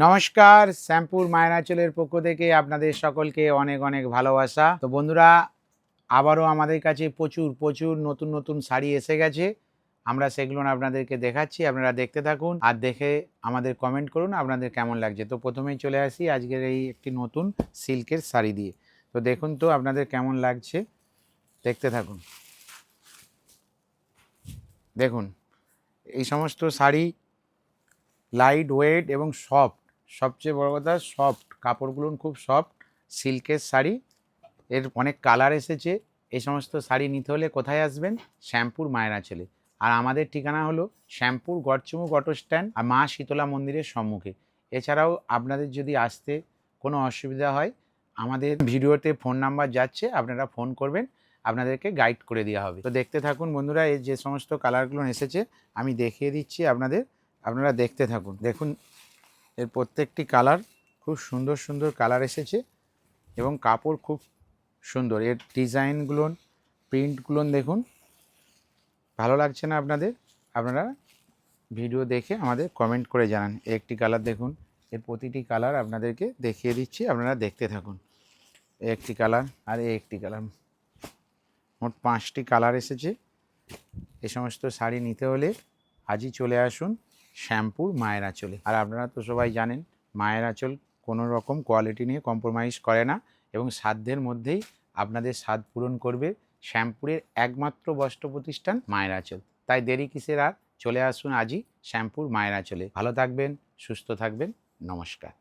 নমস্কার, শ্যামপুর মায়নাচলের পক্ষ থেকে আপনাদের সকলকে অনেক অনেক ভালোবাসা। তো বন্ধুরা, আবারও আমাদের কাছে প্রচুর নতুন নতুন শাড়ি এসে গেছে। আমরা সেগুলো আপনাদেরকে দেখাচ্ছি, আপনারা দেখতে থাকুন আর দেখে আমাদের কমেন্ট করুন আপনাদের কেমন লাগছে। তো প্রথমেই চলে আসি আজকের এই একটি নতুন সিল্কের শাড়ি দিয়ে। তো দেখুন তো আপনাদের কেমন লাগছে, দেখতে থাকুন। দেখুন, এই সমস্ত শাড়ি লাইট ওয়েট এবং সফট, সবচেয়ে বড় কথা সফট, কাপড়গুলো খুব সফট, সিল্কের শাড়ি। এর অনেক কালার এসেছে। এই সমস্ত শাড়ি নিতে হলে কোথায় আসবেন? শ্যামপুর মায়নাচলে। আর আমাদের ঠিকানা হলো শ্যামপুর গড়চুমুক অটো স্ট্যান্ড আর মা শীতলা মন্দিরের সম্মুখে। এছাড়াও আপনাদের যদি আসতে কোনো অসুবিধা হয়, আমাদের ভিডিওতে ফোন নাম্বার যাচ্ছে, আপনারা ফোন করবেন, আপনাদেরকে গাইড করে দেওয়া হবে। তো দেখতে থাকুন বন্ধুরা, এই যে সমস্ত কালারগুলো এসেছে আমি দেখিয়ে দিচ্ছি আপনাদের, আপনারা দেখতে থাকুন। দেখুন, এর প্রত্যেকটি কালার খুব সুন্দর সুন্দর কালার এসেছে এবং কাপড় খুব সুন্দর। এর ডিজাইনগুলো, প্রিন্টগুলো দেখুন, ভালো লাগছে না আপনাদের? আপনারা ভিডিও দেখে আমাদের কমেন্ট করে জানান। একটি কালার দেখুন, এর প্রতিটি কালার আপনাদেরকে দেখিয়ে দিচ্ছি, আপনারা দেখতে থাকুন। একটি কালার আর একটি কালার, মোট 5টি কালার এসেছে। এই সমস্ত শাড়ি নিতে হলে আজই চলে আসুন শ্যামপুর মায়ের আঁচলে। আর আপনারা তো সবাই জানেন মায়ের আঁচল কোনো রকম কোয়ালিটি নিয়ে কম্প্রোমাইজ করে না এবং সাধ্যের মধ্যেই আপনাদের স্বাদ পূরণ করবে শ্যামপুরের একমাত্র বস্ত্র প্রতিষ্ঠান মায়ের আঁচল। তাই দেরি কিসের আর, চলে আসুন আজই শ্যামপুর মায়ের আঁচলে। ভালো থাকবেন, সুস্থ থাকবেন, নমস্কার।